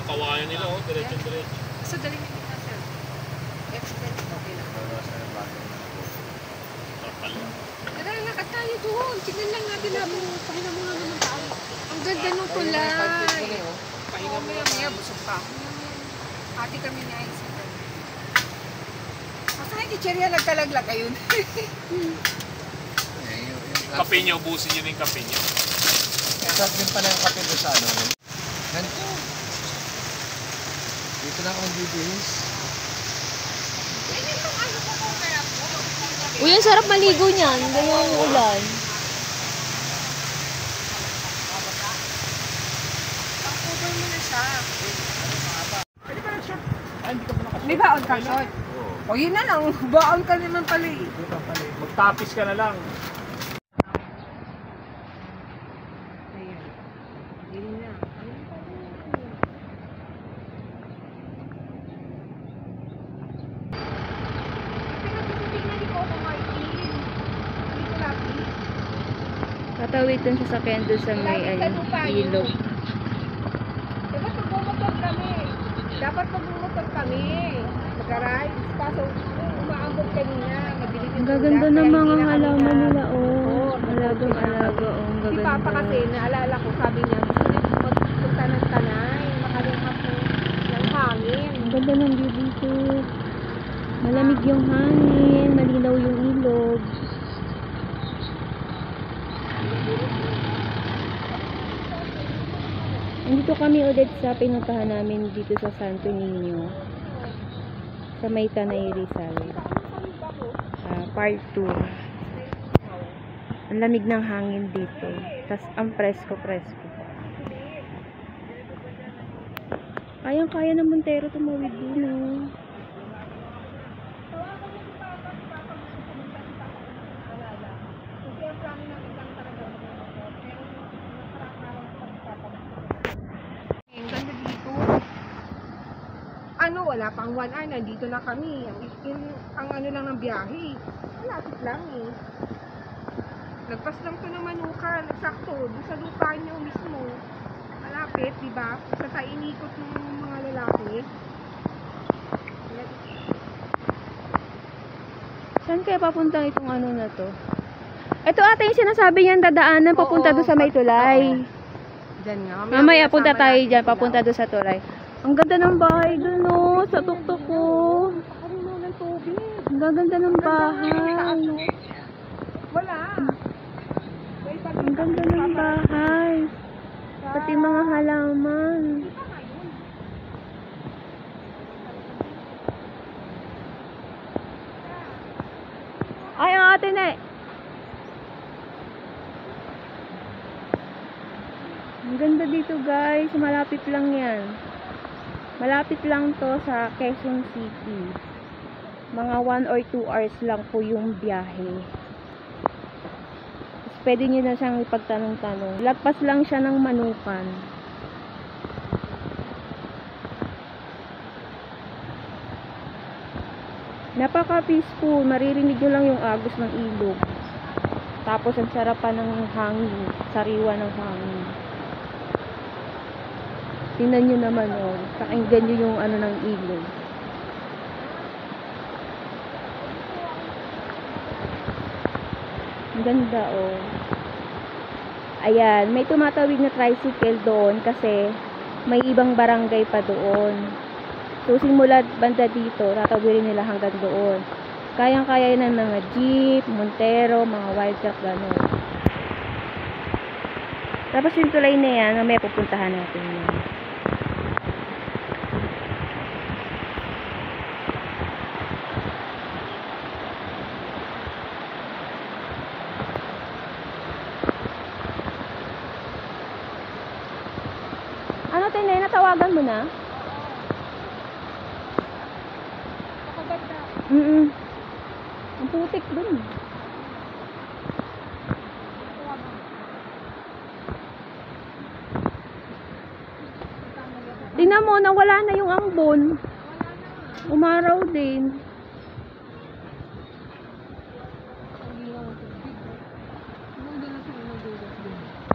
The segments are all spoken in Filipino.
ang kawayan nila, oh. Diretso-diretso. So, dali nyo na, sir. Extend, okay lang. Tara, lakad tayo doon. Tignan lang natin habang pahinga muna naman tayo. Ang ganda nung kulay. Pahinga muna maya, busog pa. Ate kami ni Aisha. Masa hindi cherya nagkalaglag ayun. Kape nyo, ubusin nyo na yung kape nyo. Sarap din pala yung kape doon sa ano. Ganito. Dito na ako magbibihis. Uy, ang sarap maligo niyan. Ganyan yung ulan. Pang-cover mo na siya. May baon ka, Short? O yun na lang, baon ka naman pala eh. Magtapis ka na lang. Ayan. Yun na. Tatawid dun sa sakyan doon sa may ilog. Dapat magmumotor kami. Mag-arrive. Kaso umaambot kanina. Ang gaganda ng mga halaman nila, oh. Alagang-alaga, oh. Ang Si gaganda. Papa kasi, naalala ko, sabi niya, gusto niya magpunta ng Tanay. Makalimap po ng hangin. Ang ganda ng view dito. Malamig yung hangin, malinaw yung ilog. Nandito kami ulit sa pinuntahan namin dito sa Santo Niño. Sa may Tanay Rizal. Part 2. Ang lamig ng hangin dito. Tas ang presko-presko. Kayang-kaya ng Montero tumawid dun, oh. Ang ganda dito. Ano, wala pang 1 hour, nandito na kami. Ang ano lang ng biyahe. Malapit lang eh. Lagpas lang to ng Manukan. Sakto, doon sa lupa nyo mismo. Malapit, di ba? Sa tainikot ng mga lalaki. Saan kaya papunta itong ano na to? Ito ata yung sinasabi niyang dadaanan papunta doon sa may tulay. Diyan nga. Mamaya punta tayo dyan, papunta doon sa tulay. Ang ganda ng bahay doon, oh, sa tuktok ko. Ang gaganda ng bahay. Wala. Ang ganda ng bahay. Pati mga halaman. Ay, ang ate na eh. Ang ganda dito, guys. Malapit lang yan. Malapit lang to sa Quezon City. Mga 1 or 2 hours lang po yung biyahe. Tapos pwede nyo na siyang ipagtanong-tanong. Lagpas lang siya ng Manukan. Napaka-peaceful. Maririnig nyo lang yung agos ng ilog. Tapos ang sarap pa ng hangin. Sariwa ng hangin. Tingnan nyo naman, oh. Pakinggan nyo yung ano ng ilog. Ang ganda, oh. Ayan, may tumatawid na tricycle doon kasi may ibang barangay pa doon. So, simula banda dito, tatawirin nila hanggang doon. Kayang-kaya ng mga jeep, Montero, mga wildcraft, gano'n. Tapos yung tulay na yan, may pupuntahan natin yan. Ano, Tinay? Natawagan mo na? Ang putik dun. Tingnan mo, nawala na yung ambon. Umaraw din.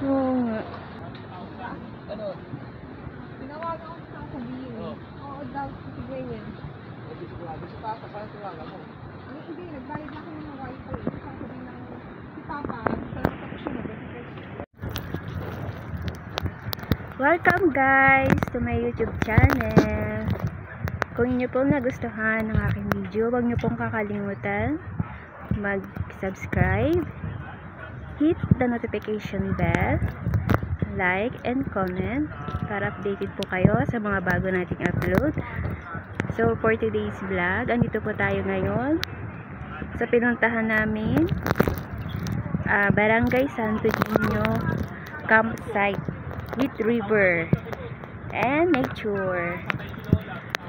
Oo nga. Sabi si Papa, saan tulala mo? Ay, hindi, nagbayad na kami ng wifi. Sabi din ng si Papa, sa tapos siya nag-request. Welcome guys to my YouTube channel. Kung inyo pong nagustuhan ng aking video, huwag nyo pong kakalimutan mag-subscribe, hit the notification bell, like and comment para updated po kayo sa mga bago nating upload. So for today's vlog, andito po tayo ngayon sa pinuntahan namin Barangay Santo Niño campsite with river and nature.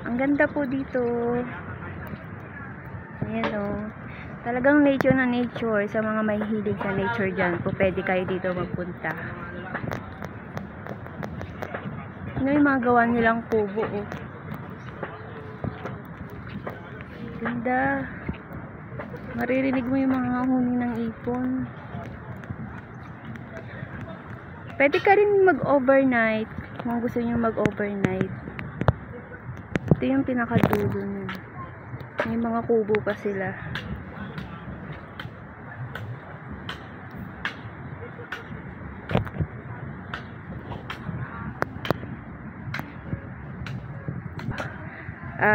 Ang ganda po dito. Ayan o. Talagang nature na nature. Sa mga mahihilig sa nature dyan po, pwede kayo dito magpunta. Ano yung mga gawa nilang kubo o. Ganda. Maririnig mo yung mga huni ng ipon. Pwede ka rin mag-overnight kung gusto nyo mag-overnight. Ito yung pinakadulo nun. May mga kubo pa sila.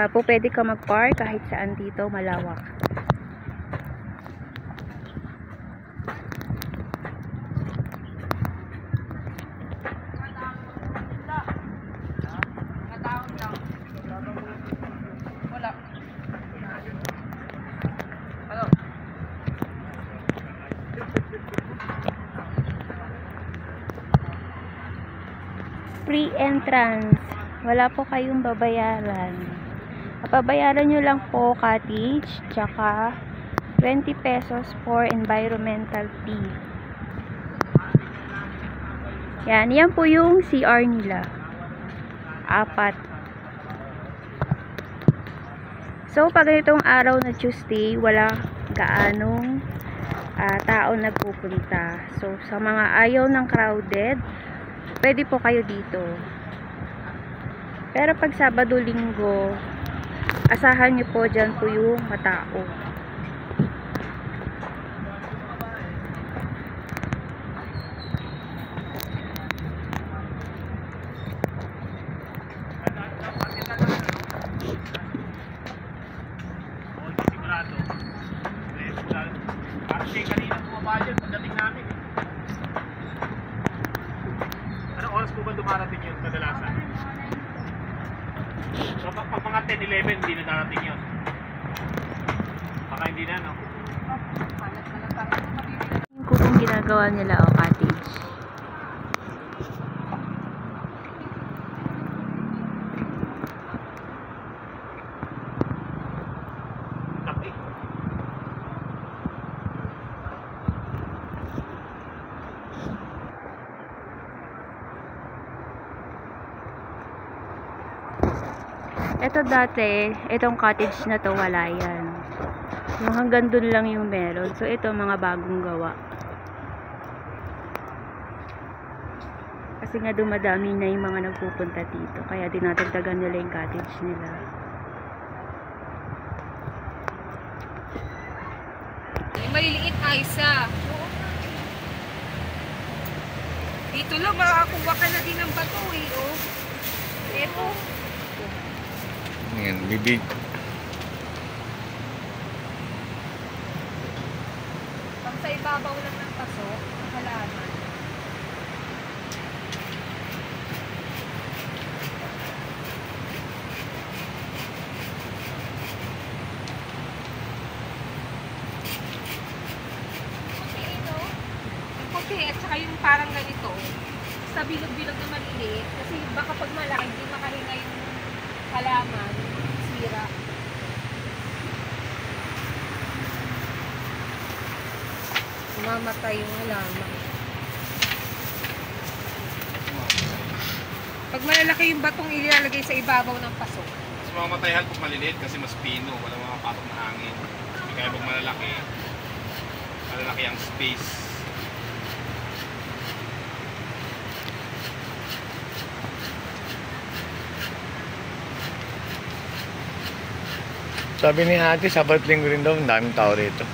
Po pwede ka mag-park kahit saan dito, malawak. Free entrance. Wala po kayong babayaran. Papabayaran nyo lang po cottage, tsaka 20 pesos for environmental fee. Yan po yung CR nila. 4. So, pag itong araw na Tuesday, wala gaanong tao nagpupunta. So, sa mga ayaw ng crowded, pwede po kayo dito. Pero pag Sabado, Linggo, asahan nyo po dyan po yung matao. Sigurado. Parang siya kanina bumaba dyan pagdating namin. Anong oras po ba dumarating yun kadalasan? So pag mga 10-11 hindi na darating yun. Baka hindi na, no? Yung kung ginagawa nila o cottage. Tapi. Ito dati, itong cottage na to wala yan. Yung hanggang dun lang yung meron. So ito mga bagong gawa. Kasi nga dumadami na yung mga nagpupunta dito. Kaya dinadagdagan nila yung cottage nila. Maliliit na isa. Dito lang, makakuha ka na din ng bato eh. Oh. Eto. Yan, bibig. Pag sa ibabaw lang ng paso, halaman. Puti at saka yung parang ganito. Sa bilog-bilog na maliliit. Kasi baka pag malaki, hindi makahinga yung halaman. Sira. Mamatay yung halaman. Pag malalaki yung batong ilalagay sa ibabaw ng paso. Mas mamatayan pag maliliit kasi mas pino. Wala mga patok na hangin. Kaya pag malalaki ang space. Sabi ni ate, Sabat Linggo rin daw, ang daming tao rito.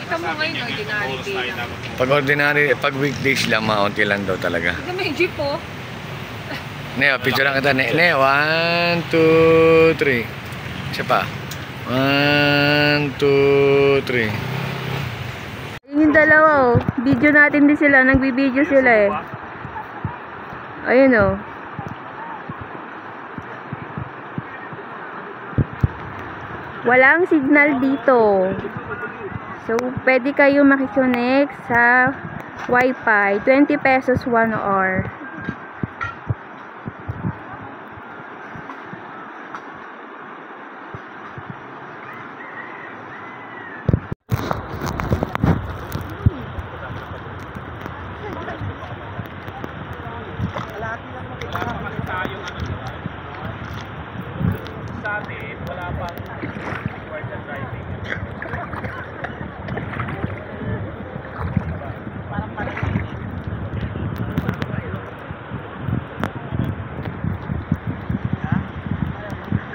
Kita mo ngayon, ordinary day lang. Pag ordinary, pag weekdays lang, maunti lang daw talaga. Ito may jeep oh. Neo, picture lang kita. Neo, 1, 2, 3. Isa pa. 1, 2, 3. Yung dalawa oh. Video natin din sila. Nagbibideo sila eh. Ayun oh. Walang signal dito. So, pwede kayo makiconnect sa Wi-Fi. 20 pesos 1 hour. Sa atin, wala pang required na driving.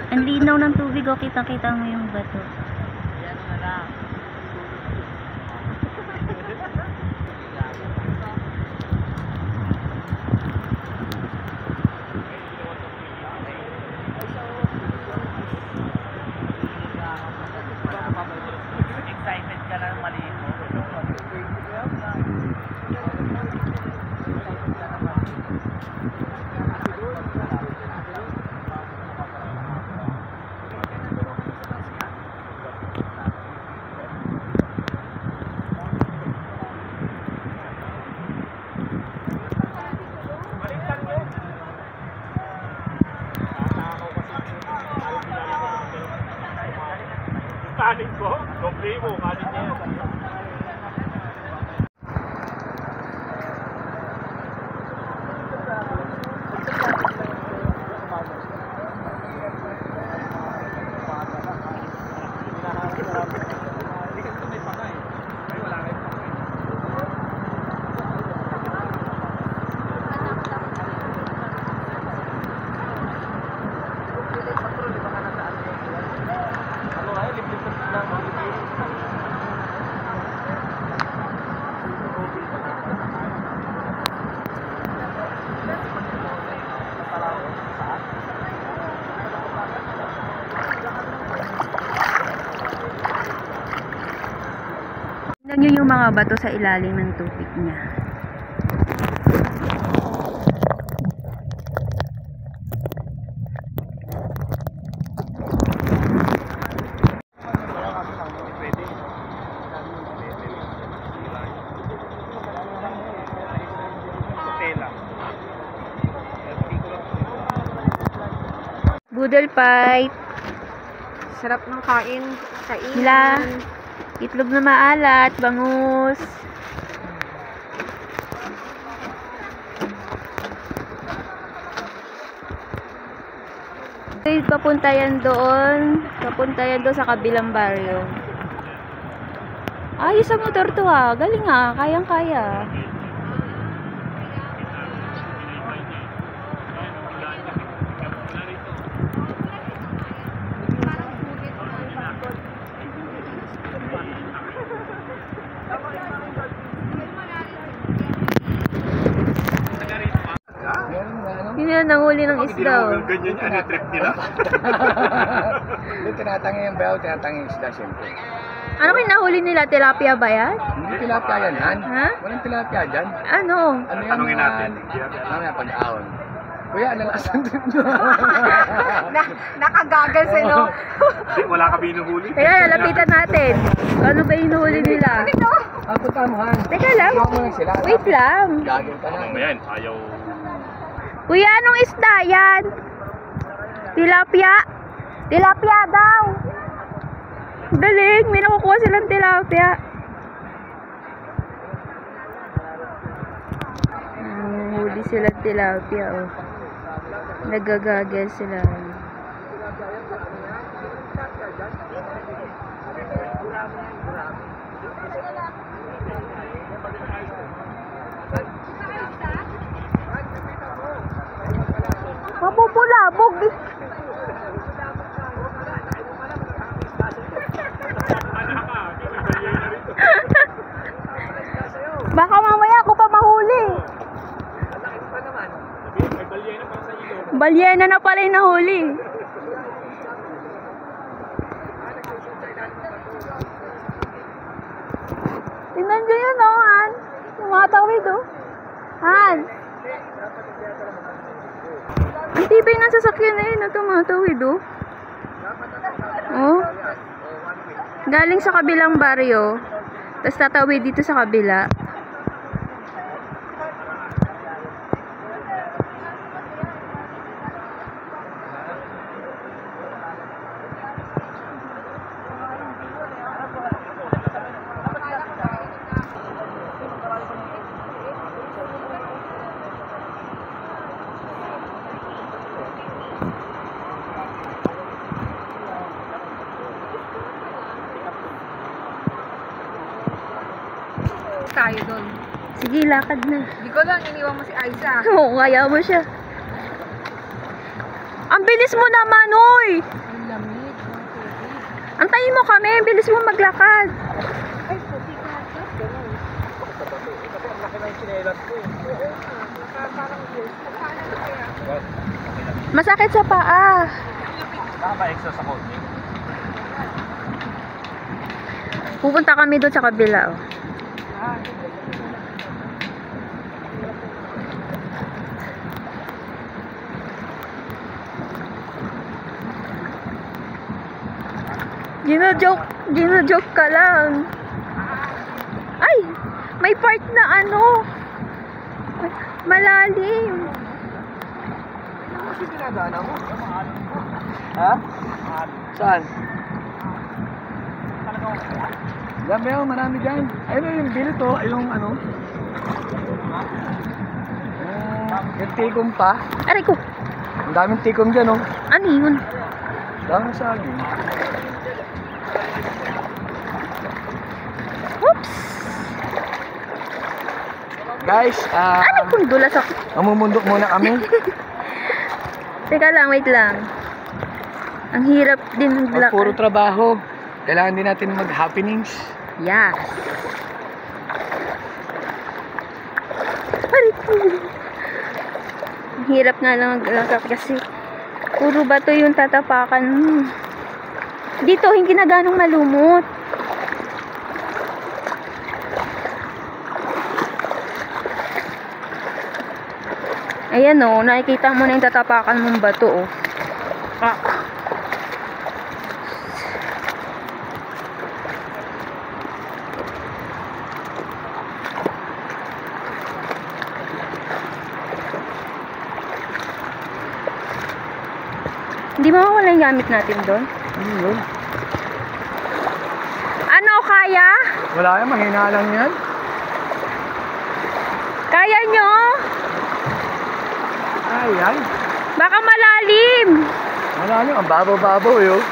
Ang linaw ng tubig oh. Kitang-kita mo yung bato. Excited ka lang maliit mo. Kanin ko? Doble mo, kanin niya yan. Tingnan nyo yung mga bato sa ilalim ng tubig niya. Boodle fight. Sarap ng kain. Sila. Itlog na maalat, bangus. Okay, papunta yan doon sa kabilang baryo. Ayos ang motor to ah. Galing ah, kayang-kaya. Yun yan, nanghuli ng isda. Ganyan yan, yung trip nila. Hindi, tinatangi yung bayaw, tinatangi yung isda, siyempre. Ano kayo nahuli nila? Tilapia ba yan? Hindi tilapia yan, Han. Ha? Walang tilapia dyan. Ano? Ano yan? Tanungin natin. Mamaya pag-ahon. Kuya, ano asan din mo? Nakagagal sa'yo. Wala ka binuhuli. Kaya lalapitan natin. Ano ba yung huli nila? Punta mo, Han. Teka lang. Iwan mo lang sila. Wait lang. Gagawin ka na. Mamaya yan, ayaw. Kuya, anong isda yan? Tilapia? Tilapia daw. Galing, may nakukuha silang tilapia. Huli silang tilapia, oh. Nagagagel sila. Mapupulabog. Balyena na pala yung nahuli. Tingnan nyo yun, oh, Han. Yung mga tawid, oh. Han. Ang tibay ng sasakyan na yun, ito mga tawid, oh. Oh. Galing sa kabilang baryo. Tapos tatawid dito sa kabila. Tayo doon. Sige, lakad na. Hindi ko lang, iniwan mo si Aiza. Oo, kaya mo siya. Ang bilis mo naman, oy! Ang lamig, ang tubig. Antayin mo kami, ang bilis mo maglakad. Ay, puti ka. Ganun. Kasi ang laki ng sinelas ko eh. Parang yes. Paano na kaya? Masakit sa paa. Nakapa-extra sa konti. Pupunta kami doon sa kabila, oh. Gino-joke ka lang. Ay! May part na ano. Malalim. Ano kasi dinadaanan mo? Ha? Saan? Yan ba yun? Marami dyan. Ayun yung bilto. Yung ano? Yung tikom pa. Aray ko. Ang daming tikom dyan, oh. Ano yun? Daming saging. Oops! Guys, Ano kung dulas ako? mamumundok muna kami. Teka lang, wait lang. Ang hirap din Pag puro trabaho, kailangan din natin mag-happenings. Yes. Aray ko. Ang hirap nga lang maglakad kasi puro bato yung tatapakan mo. Dito, hindi na ganong malumot. Ayan o, nakikita mo na yung tatapakan mong bato o. Ah. Hindi mawawala yung gamit natin doon? Yun. Ano, kaya? Wala yan, mahina lang yan. Kaya nyo? Ayan. Baka malalim. Malalim, ang babaw-babaw yun.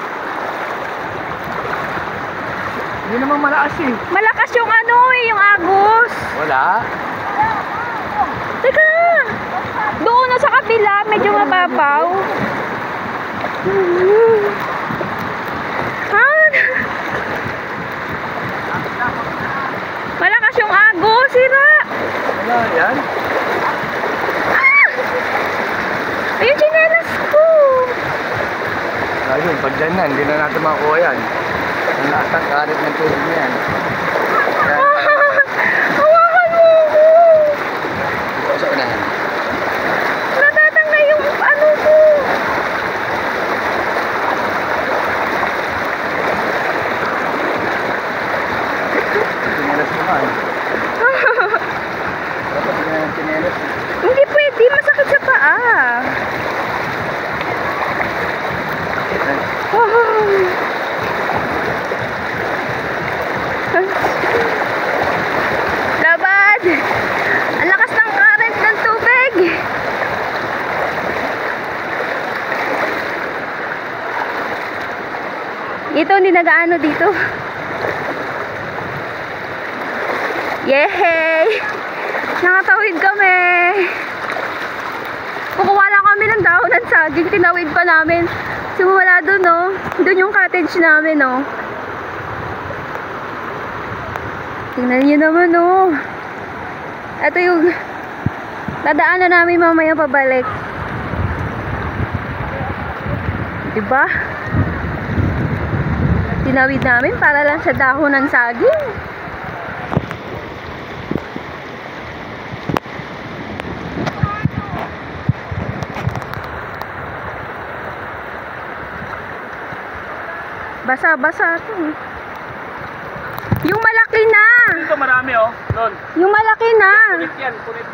Hindi naman malakas eh. Malakas yung ano eh, yung agos. Wala. Teka! Doon na sa kabila, medyo mababaw. Ha? Malakas yung agos, sira. Wala yan. Ah! Ayun, chinelas ko. Ayun, pag dyan na, hindi na natin makuha yan. Ang lahat ng karit ng tubig na yan. Yan. Hawakan mo ko. Ito sa unahan. Natatangay yung ano ko. Chinelas mo man. Dapat hindi na ng chinelas. Hindi pwede, masakit sa paa. Labad! Ang lakas ng current ng tubig! Ito, hindi nagaano dito. Yehey! Nakatawid kami! Kukuha lang kami ng dahon ng saging, tinawid pa namin. Simula dun, no? Dun yung cottage namin, no? Tingnan nyo naman, no? Ito yung dadaanan namin mamaya pabalik. Diba? Tinawid namin para lang sa dahon ng saging. Basa-basa ito. Yung malaki na. Dito marami oh. Doon. Yung malaki na. Punit yan. Punit.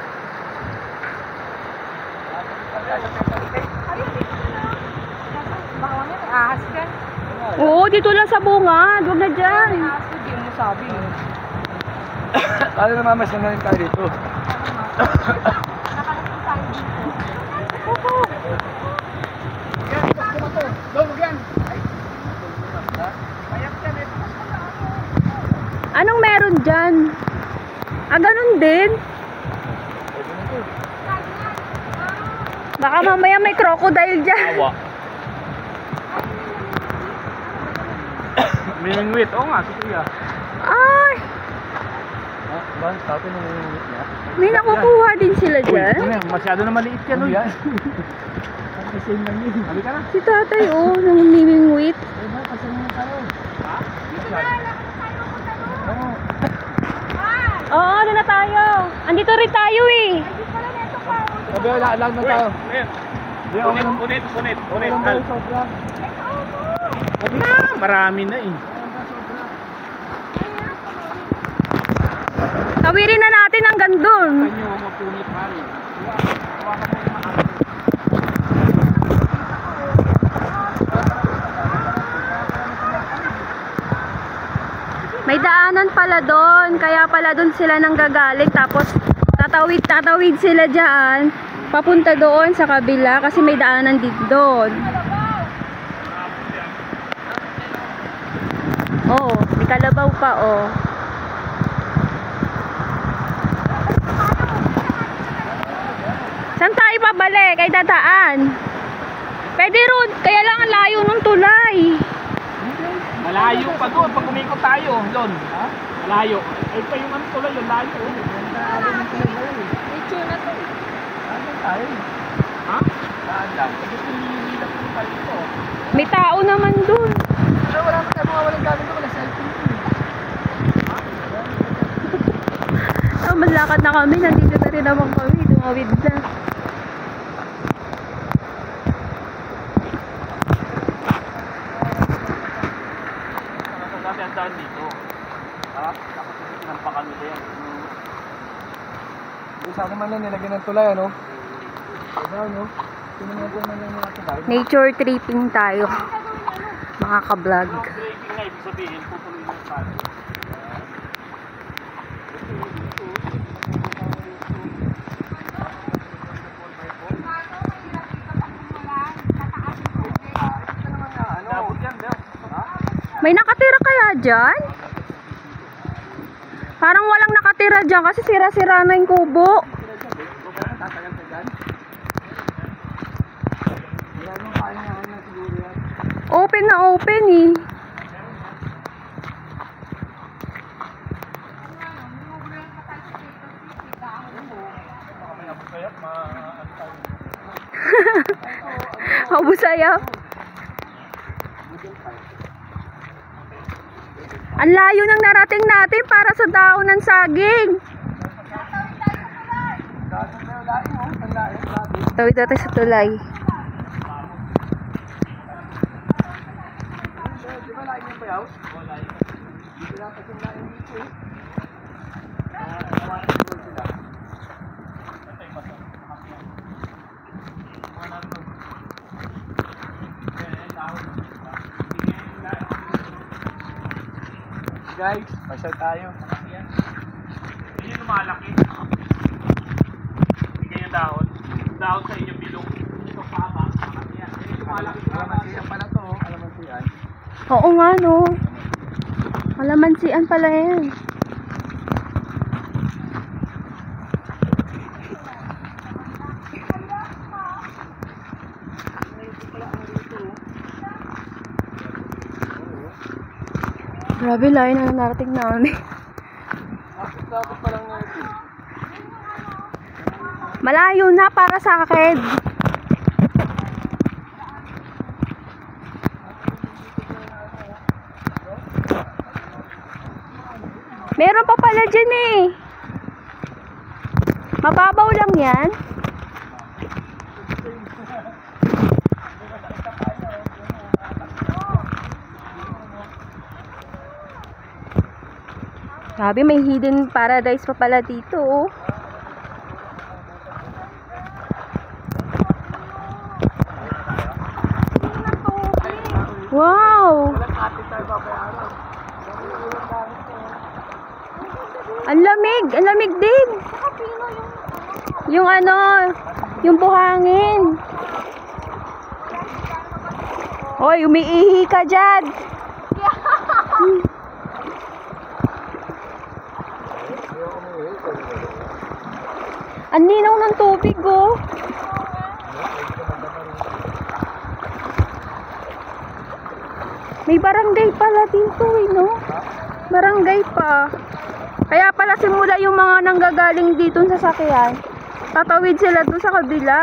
Baka mamaya may ahas dyan. Oo, dito lang sa bungad. Huwag na dyan. May ahas ko, di mo sabi. Kala na mamas na rin tayo dito. Nakalating tayo dito. Doon, yan. Anong meron dyan? Ah, ganun din. Baka mamaya may crocodile dyan. Awa. Miningwit. Oo nga, si Kuya. Ay, Ba, tatay nung nanginginig niya. may nakukuha din sila dyan. Masyado na maliit yan. Ano Uy. yan? Kasi lang yun. Halika na. Si tatay, oh, namimingwit. Eh, ba, kasi naman tayo. Oo. Oo, ano na tayo? Andito rin tayo eh. Sabi, lang na tayo. Ayan. Di, okay lang. Punit. Punit. Okay lang tayo, sobra. Marami na eh. Tawirin na natin hanggang dun. Kanyo mapunit pare. Hawakan mo yung maaari. May daanan pala doon, kaya pala doon sila nanggagaling, tapos tatawid sila dyan, papunta doon sa kabila, kasi may daanan din doon. Oh, may kalabaw pa, oh. Saan tayo pabalik? Ay dadaan. Pwede ron, kaya lang ang layo ng tulay. Malayo pa doon pag umikot tayo. Doon. Ha? Malayo. Ay pa yung ano tuloy, yung layo. Nature na to. Ano tayo? Ha? Saan lang? Kasi pinihilap yung tayo ito. May tao naman doon. Pero wala pa tayo mga walang gamit ko. Wala cellphone ko. Oh, malakad na kami, nandito na rin naman kami, tumawid na. Dati ang daan dito. Ha? Tapos sinampakan nila yan. Sa akin man lang nilagyan ng tulay, ano? Diba, ano? Tinungan man lang mga tulay. Nature tripping tayo, mga ka-vlog. Breaking na ibig sabihin, putuloy ng tayo. Nabot yan, Bel. Ha? May nakatira kaya dyan? Parang walang nakatira dyan kasi sira-sira na yung kubo. Tatagal ka dyan? Wala nung kaya nga na siguro yan. Open na open eh. Mabusaya. Ang layo ng narating natin para sa daon ng saging. Dati na yung laing, oh. Ang laing, dati. Tawid natin sa tulay. Di ba laing yung bayaw? Oo, laing. Dito dapat yung laing dito, eh. Nawasan ko sila. Guys, pasyal tayo. Hindi lumalaki. Hindi kayo dahon. Dahon sa inyo bilong. Ito paba. Yan. Hindi lumalaki. Alamansiyan pala to, oh. Alamansiyan. Oo nga no. Malamansian pala yan. Grabe, layo na narating namin. Dapat pa lang natin. Malayo na para sa akin. Meron pa pala dyan eh. Mababaw lang yan. Sabi may hidden paradise pa pala dito oh. Wow! Ang lamig din. Yung ano, yung buhangin. Hoy, umiihi ka dyan. Ang ninaw ng tubig oh. May barangay pala dito eh, no? Barangay pa. Kaya pala simula yung mga nanggagaling dito sa sasakyan, tatawid sila doon sa kabila.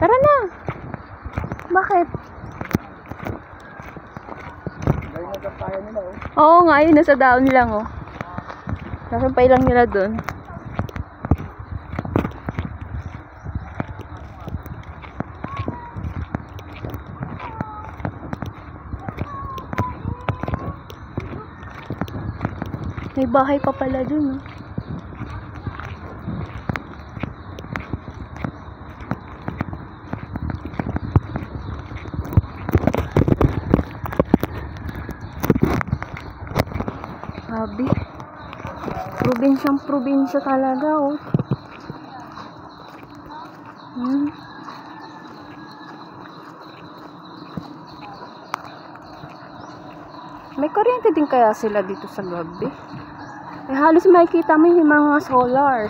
Tara na. Bakit? Oo nga, yun nasa down lang oh. Nasampay lang nila doon. May bahay pa pala dun, oh. Sabi, probinsya talaga, oh. May kuryente din kaya sila dito sa gabi? Eh, halos makikita mo yung mga solar.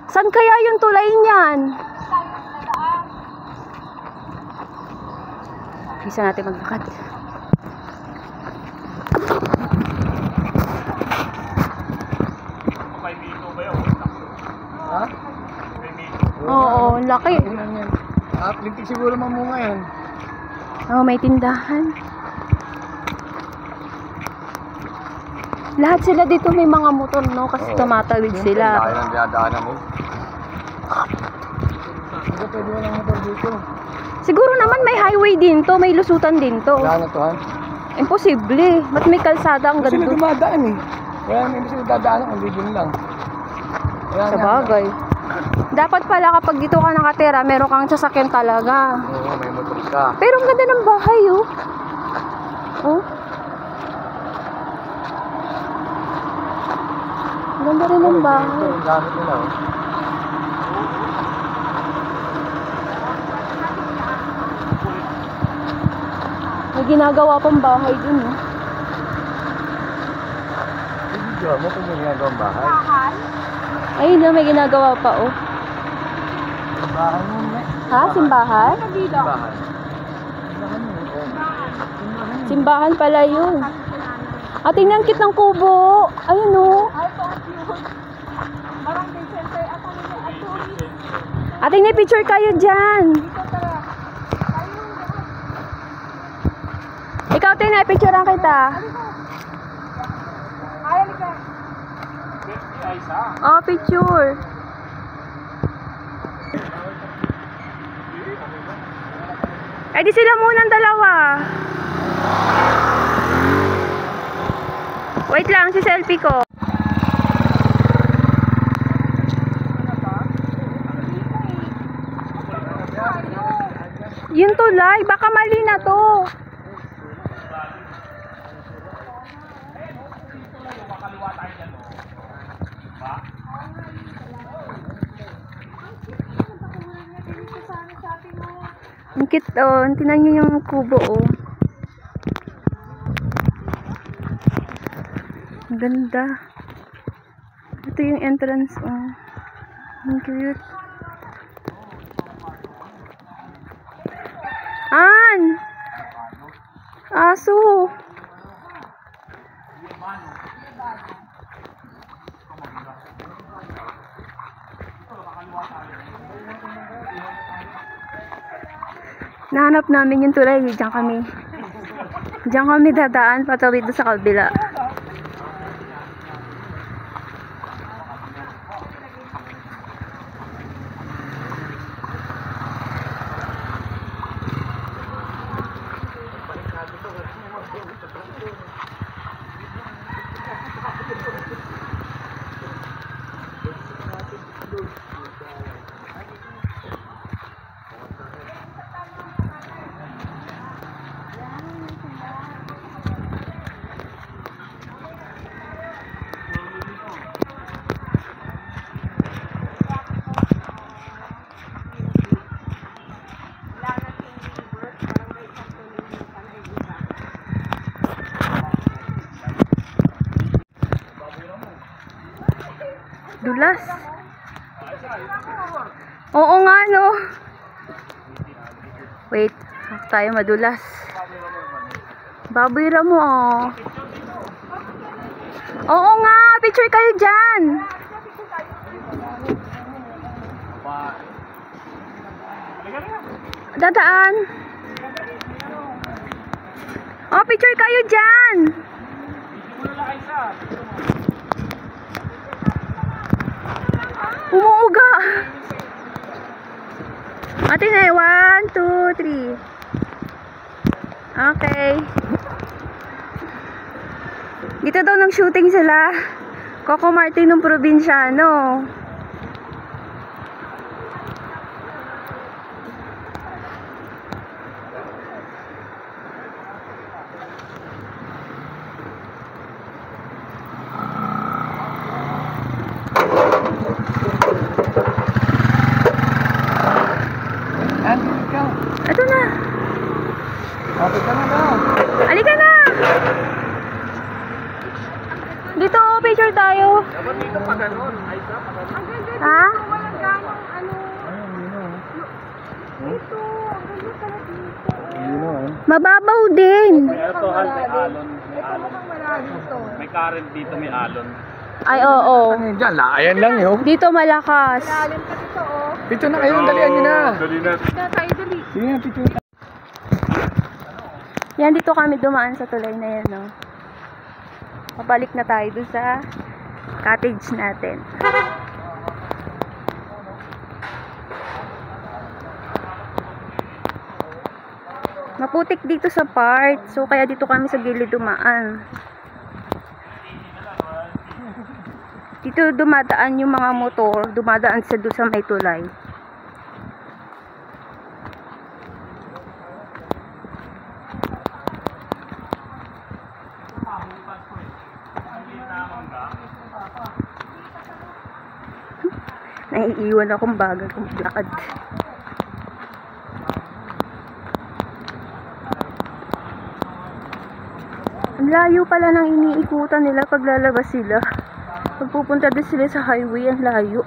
Saan kaya yung tulay niyan? Bisa natin maglakad. May mito ba yun? Ha? May mito. Oo, laki. Lintik siguro mamunga yan. Oh, may tindahan. Lahat sila dito may mga motor, no? Kasi tumatawid sila. Kaya ng dinadaanan mo. Hindi pwede walang motor dito. Siguro naman may highway din to, may lusutan din to. Wala na to, ha? Imposible. Ba't may kalsada ang Kasi sila ganito? dumadaan eh. Kaya hindi sila dadaanan kung hindi lang. Wala Sa na. bagay. Dapat pala kapag dito ka nakatira, meron kang sasakyan talaga. Oo, may motor ka. Pero ang ganda ng bahay, oh. Oh. Ang ganda rin ng bahay. Ito, ang gamit nila, oh. May ginagawa pang bahay dun, oh. Video mo kung may ginagawang bahay. Ayun na, may ginagawa pa, oh. Bahay mo, may. Ha? Simbahan? Bahay. Simbahan pala yun. Ah, tingnan kit ng kubo. Ayun, oh. Ah, tingnan picture kayo dyan. Ikaw, tingnan, picturean kita. Oh, picture. Eh, di sila munang dalawa. Wait lang, si selfie ko. Yun tulay, baka mali na to. Ang cute, oh. Tingnan nyo yung kubo, oh. Ang ganda. Ito yung entrance, oh. Ang cute. An! Aso! Nahanap namin yung tulay. Diyan kami. Diyan kami dadaan patawid doon sa kabila. Dulas. Oo nga, no? Wait, tayo madulas. Baboy Ramo, oh. Oo nga, picture kayo dyan. Dadaan. Oh, picture kayo dyan. Umuuga. Ate na, 1, 2, 3. Okay. Dito daw nang shooting sila. Coco Martin ng probinsyano. Ito na. Kapit ka na daw. Halika na. Dito, picture tayo. Dapat dito pa ganun. Ay, pa ganun. Ha? Walang ganong ano. Ayun, Ito, ang ganda pala dito. yun. Mababaw din. Ito, may alon. Ito mukhang malalim to. May current dito, may alon. Ay, oo. Ano yun dyan? Ayan lang yun. Dito malakas. Malalim kasi to, oh. Dito na kayo, dalian nyo na. Dali na. Dito tayo dali. Sige nga, picture. Yan, dito kami dumaan sa tulay na yan, no? Pabalik na tayo dun sa cottage natin. Maputik dito sa part. So, kaya dito kami sa gilid dumaan. Dito dumadaan yung mga motor. Dumadaan sa doon sa may tulay. Naiiwan akong bagal kung maglakad. Ang layo pala ng iniikutan nila pag lalabas sila. Pag pupunta din sila sa highway, ang layo.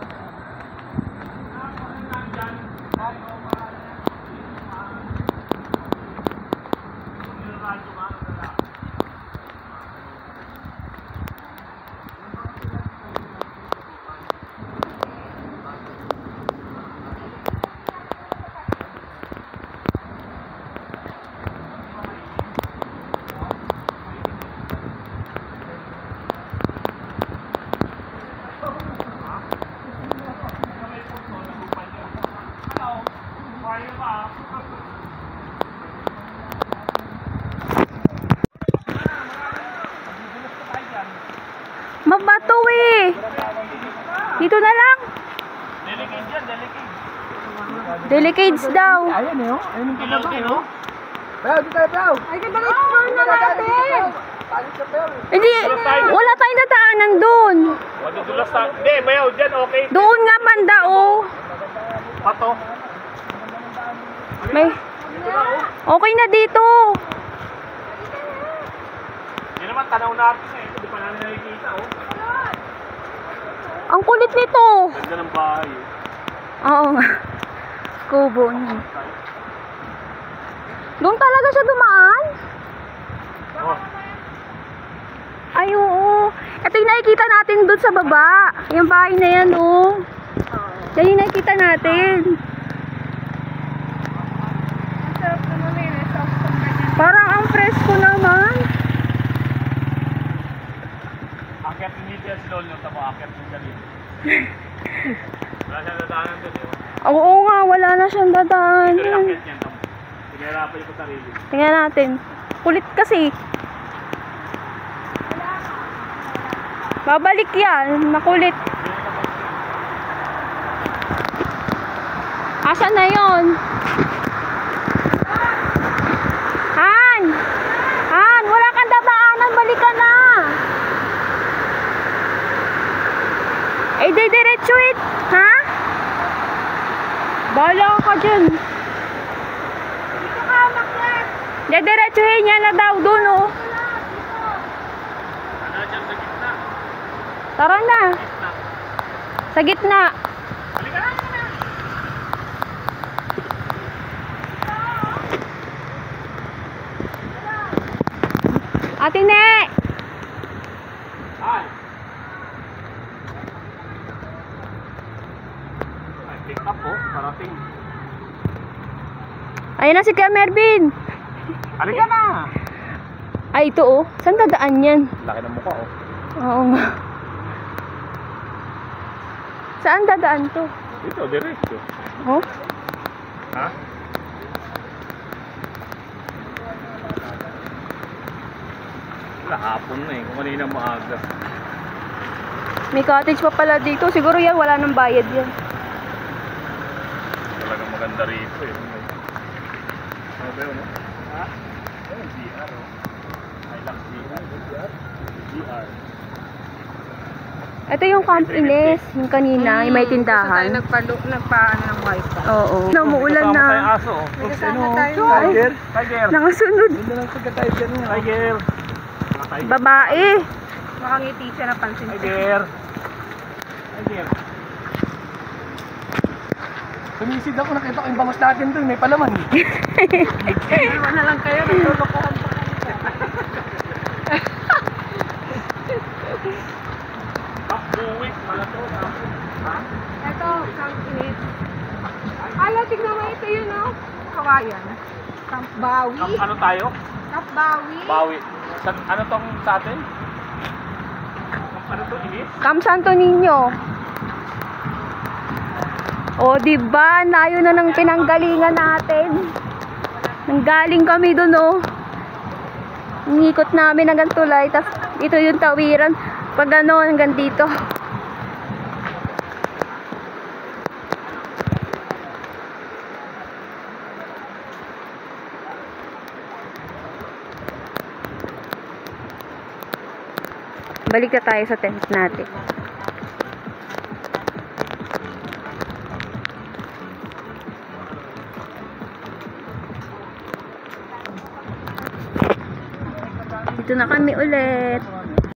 Mabato eh. Dito na lang. Delicate dyan, delicate. Delicates daw. Ayan yun. Ayun yung Ilaw din, no? Pao, dito tayo, Pao. Ay, ganda explore na natin. Palit ka, Pao. Hindi, wala tayong nataanan doon. Madudulas sa... Hindi, mayaw dyan, okay. Doon nga banda, oh. Pato. May, okay na dito. Hindi naman, tanaw natin eh. Hindi pa namin nakikita, oh. Ang kulit nito. Ganda ng bahay. Oo nga. Kubo niya. Doon talaga siya dumaan? Oh. Ay, oo. Ito yung nakikita natin doon sa baba. Yung bahay na yan, oh. Yan yung nakikita natin. Ang sarap Parang ang fresco naman. Akyat ni Nita si Lolo, tamo akyat ng galing. Wala siya dadaanan doon yun. Oo nga, wala na siyang Ito rin dadaanan. akyat niyan, tamo. Pinahirapan yung sarili. Tingnan natin. Kulit kasi. Babalik yan. Makulit. Asan na yon? Han! Han! Wala kang dadaanan. Balik ka na. Eh, diretso it. Ha? Bahala ka dyan. Dito ka, makyat. Diretsuhin niya na daw dun, oh. Ano dyan sa gitna? Tara na. Gitna. Sa gitna. Halika na! Ate Ne! Ay! Ay, pick up po, parating. Ayan na si Kuya Mervin. Halika na! Ay, ito, oh. Saan dadaan yan? Laki ng mukha, oh. Oo nga. Saan dadaan to? Dito, diretso. Oh? Ha? Wala, hapon na eh. Kung kanina maaga. May cottage pa pala dito. Siguro yan, wala nang bayad yan. Talagang maganda rito eh. Ano ba yun, no? Ha? Ayun, GR, oh. I love GR. GR. Ito yung Camp Ines. Yung kanina, yung may Gusto tayo tindahan. nagpaano ng wifi. Oo. Umuulan na. May aso, oh. May kasama tayo. Tiger. Tiger. Nakasunod. Hindi lang sa tiger niya. Tiger. Babae. Makangiti siya, napansin ko. Tiger. Tiger. Sumisid ako, nakita ko yung bangos natin doon, may palaman. Iwan na lang kayo, naglulukohan pa kayo. Buwik, malato. Ha? Ito, Camp Init. Ala, tignan mo ito yun, no? Kawayan. Camp Bawi. Ano tayo? Camp Bawi. Bawi. Ano tong sa atin? Ano to, Inis? Camp Santo Niño. O, diba? Layo na ng pinanggalingan natin. Nanggaling kami dun, oh. Ngikot namin hanggang tulay. Tapos, ito yung tawiran. Pag ano, hanggang dito. Balik na tayo sa tent natin. Dito na kami ulit.